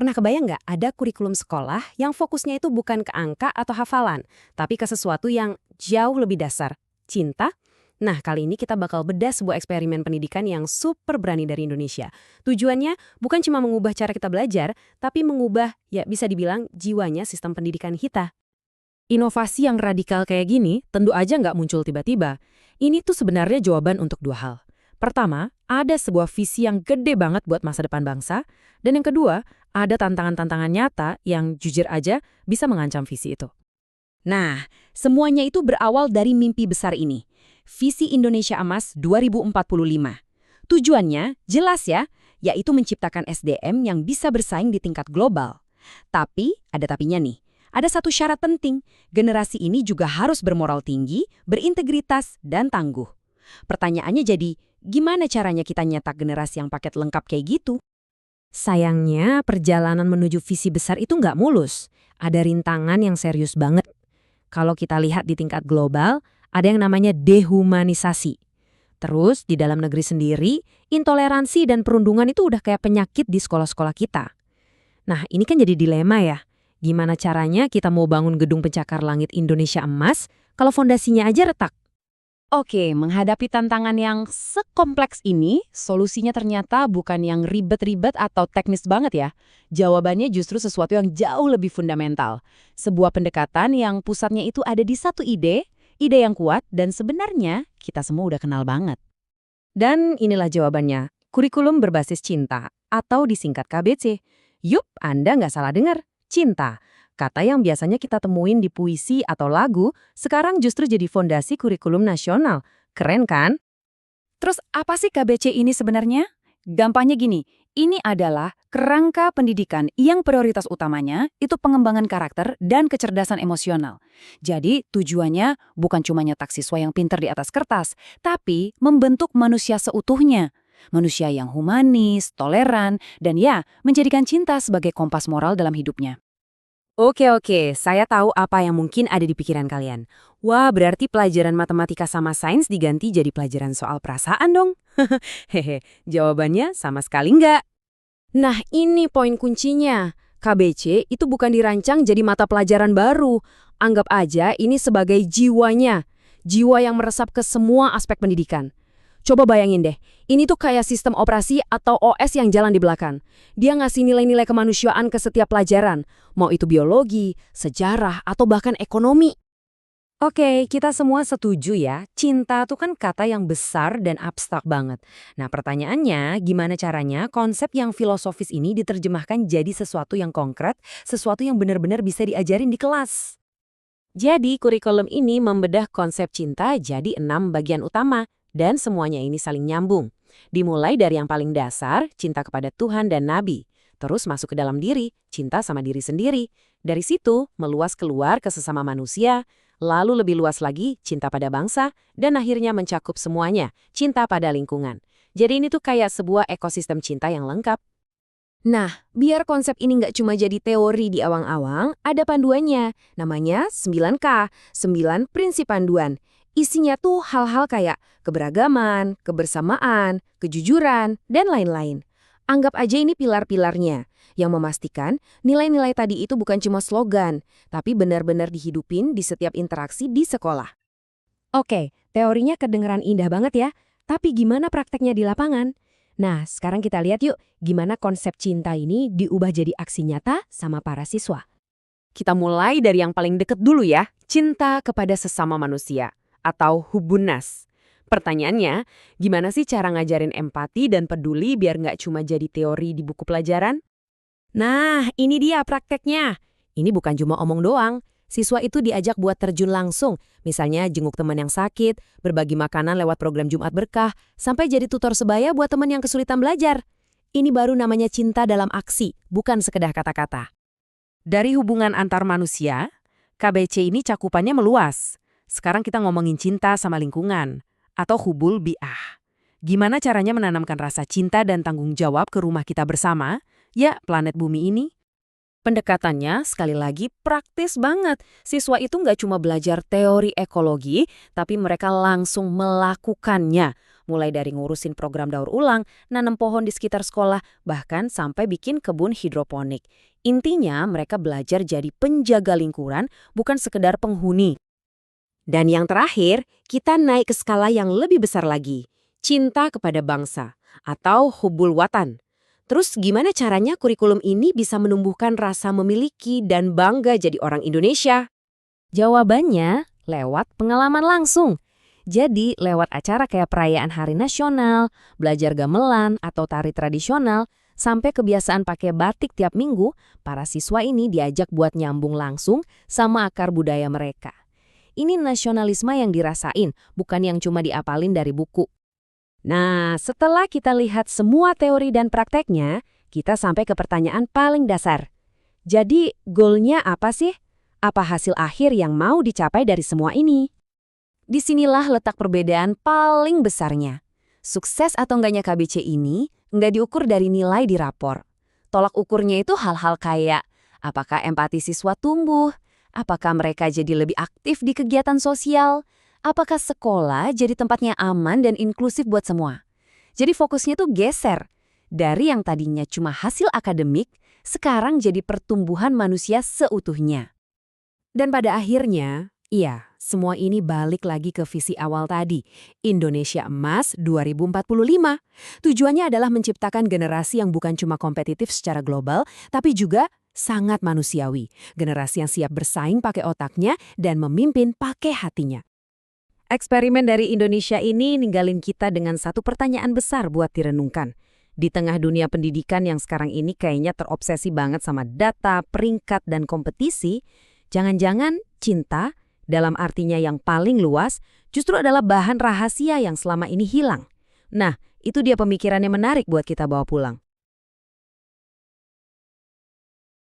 Pernah kebayang nggak ada kurikulum sekolah yang fokusnya itu bukan ke angka atau hafalan, tapi ke sesuatu yang jauh lebih dasar, cinta? Nah, kali ini kita bakal bedah sebuah eksperimen pendidikan yang super berani dari Indonesia. Tujuannya bukan cuma mengubah cara kita belajar, tapi mengubah, ya bisa dibilang, jiwanya sistem pendidikan kita. Inovasi yang radikal kayak gini tentu aja nggak muncul tiba-tiba. Ini tuh sebenarnya jawaban untuk dua hal. Pertama, ada sebuah visi yang gede banget buat masa depan bangsa. Dan yang kedua, ada tantangan-tantangan nyata yang jujur aja bisa mengancam visi itu. Nah, semuanya itu berawal dari mimpi besar ini. Visi Indonesia Emas 2045. Tujuannya jelas ya, yaitu menciptakan SDM yang bisa bersaing di tingkat global. Tapi, ada tapinya nih. Ada satu syarat penting, generasi ini juga harus bermoral tinggi, berintegritas, dan tangguh. Pertanyaannya jadi, gimana caranya kita nyetak generasi yang paket lengkap kayak gitu? Sayangnya, perjalanan menuju visi besar itu nggak mulus. Ada rintangan yang serius banget. Kalau kita lihat di tingkat global, ada yang namanya dehumanisasi. Terus, di dalam negeri sendiri, intoleransi dan perundungan itu udah kayak penyakit di sekolah-sekolah kita. Nah, ini kan jadi dilema ya. Gimana caranya kita mau bangun gedung pencakar langit Indonesia emas kalau fondasinya aja retak? Oke, menghadapi tantangan yang sekompleks ini, solusinya ternyata bukan yang ribet-ribet atau teknis banget ya. Jawabannya justru sesuatu yang jauh lebih fundamental. Sebuah pendekatan yang pusatnya itu ada di satu ide yang kuat dan sebenarnya kita semua udah kenal banget. Dan inilah jawabannya, kurikulum berbasis cinta atau disingkat KBC. Yup, Anda nggak salah dengar, cinta. Kata yang biasanya kita temuin di puisi atau lagu, sekarang justru jadi fondasi kurikulum nasional. Keren kan? Terus apa sih KBC ini sebenarnya? Gampangnya gini, ini adalah kerangka pendidikan yang prioritas utamanya itu pengembangan karakter dan kecerdasan emosional. Jadi tujuannya bukan cuma nyetak siswa yang pinter di atas kertas, tapi membentuk manusia seutuhnya. Manusia yang humanis, toleran, dan ya, menjadikan cinta sebagai kompas moral dalam hidupnya. Oke, saya tahu apa yang mungkin ada di pikiran kalian. Wah, berarti pelajaran matematika sama sains diganti jadi pelajaran soal perasaan dong? Hehe, jawabannya sama sekali enggak. Nah, ini poin kuncinya. KBC itu bukan dirancang jadi mata pelajaran baru. Anggap aja ini sebagai jiwanya. Jiwa yang meresap ke semua aspek pendidikan. Coba bayangin deh, ini tuh kayak sistem operasi atau OS yang jalan di belakang. Dia ngasih nilai-nilai kemanusiaan ke setiap pelajaran, mau itu biologi, sejarah, atau bahkan ekonomi. Oke, kita semua setuju ya, cinta tuh kan kata yang besar dan abstrak banget. Nah pertanyaannya, gimana caranya konsep yang filosofis ini diterjemahkan jadi sesuatu yang konkret, sesuatu yang benar-benar bisa diajarin di kelas? Jadi kurikulum ini membedah konsep cinta jadi 6 bagian utama. Dan semuanya ini saling nyambung. Dimulai dari yang paling dasar, cinta kepada Tuhan dan Nabi. Terus masuk ke dalam diri, cinta sama diri sendiri. Dari situ, meluas keluar ke sesama manusia. Lalu lebih luas lagi, cinta pada bangsa. Dan akhirnya mencakup semuanya, cinta pada lingkungan. Jadi ini tuh kayak sebuah ekosistem cinta yang lengkap. Nah, biar konsep ini nggak cuma jadi teori di awang-awang, ada panduannya. Namanya 9K, 9 prinsip panduan. Isinya tuh hal-hal kayak keberagaman, kebersamaan, kejujuran, dan lain-lain. Anggap aja ini pilar-pilarnya, yang memastikan nilai-nilai tadi itu bukan cuma slogan, tapi benar-benar dihidupin di setiap interaksi di sekolah. Oke, teorinya kedengeran indah banget ya, tapi gimana prakteknya di lapangan? Nah, sekarang kita lihat yuk gimana konsep cinta ini diubah jadi aksi nyata sama para siswa. Kita mulai dari yang paling deket dulu ya, cinta kepada sesama manusia. Atau hubunas. Pertanyaannya, gimana sih cara ngajarin empati dan peduli biar nggak cuma jadi teori di buku pelajaran? Nah, ini dia prakteknya. Ini bukan cuma omong doang. Siswa itu diajak buat terjun langsung, misalnya jenguk teman yang sakit, berbagi makanan lewat program Jumat Berkah, sampai jadi tutor sebaya buat teman yang kesulitan belajar. Ini baru namanya cinta dalam aksi, bukan sekedar kata-kata. Dari hubungan antar manusia, KBC ini cakupannya meluas. Sekarang kita ngomongin cinta sama lingkungan, atau hubul bi'ah. Gimana caranya menanamkan rasa cinta dan tanggung jawab ke rumah kita bersama, ya planet bumi ini? Pendekatannya sekali lagi praktis banget. Siswa itu nggak cuma belajar teori ekologi, tapi mereka langsung melakukannya. mulai dari ngurusin program daur ulang, nanam pohon di sekitar sekolah, bahkan sampai bikin kebun hidroponik. Intinya mereka belajar jadi penjaga lingkungan, bukan sekedar penghuni. Dan yang terakhir, kita naik ke skala yang lebih besar lagi, cinta kepada bangsa, atau hubul watan. Terus gimana caranya kurikulum ini bisa menumbuhkan rasa memiliki dan bangga jadi orang Indonesia? Jawabannya lewat pengalaman langsung. Jadi lewat acara kayak perayaan Hari Nasional, belajar gamelan atau tari tradisional, sampai kebiasaan pakai batik tiap minggu, para siswa ini diajak buat nyambung langsung sama akar budaya mereka. Ini nasionalisme yang dirasain, bukan yang cuma diapalin dari buku. Nah, setelah kita lihat semua teori dan prakteknya, kita sampai ke pertanyaan paling dasar. Jadi, goalnya apa sih? Apa hasil akhir yang mau dicapai dari semua ini? Disinilah letak perbedaan paling besarnya. Sukses atau enggaknya KBC ini nggak diukur dari nilai di rapor. Tolak ukurnya itu hal-hal kayak, apakah empati siswa tumbuh? Apakah mereka jadi lebih aktif di kegiatan sosial? Apakah sekolah jadi tempatnya aman dan inklusif buat semua? Jadi fokusnya tuh geser. Dari yang tadinya cuma hasil akademik, sekarang jadi pertumbuhan manusia seutuhnya. Dan pada akhirnya, iya, semua ini balik lagi ke visi awal tadi, Indonesia Emas 2045. Tujuannya adalah menciptakan generasi yang bukan cuma kompetitif secara global, tapi juga sangat manusiawi. Generasi yang siap bersaing pakai otaknya dan memimpin pakai hatinya. Eksperimen dari Indonesia ini ninggalin kita dengan satu pertanyaan besar buat direnungkan. Di tengah dunia pendidikan yang sekarang ini kayaknya terobsesi banget sama data, peringkat, dan kompetisi, jangan-jangan cinta, dalam artinya yang paling luas, justru adalah bahan rahasia yang selama ini hilang. Nah, itu dia pemikirannya menarik buat kita bawa pulang.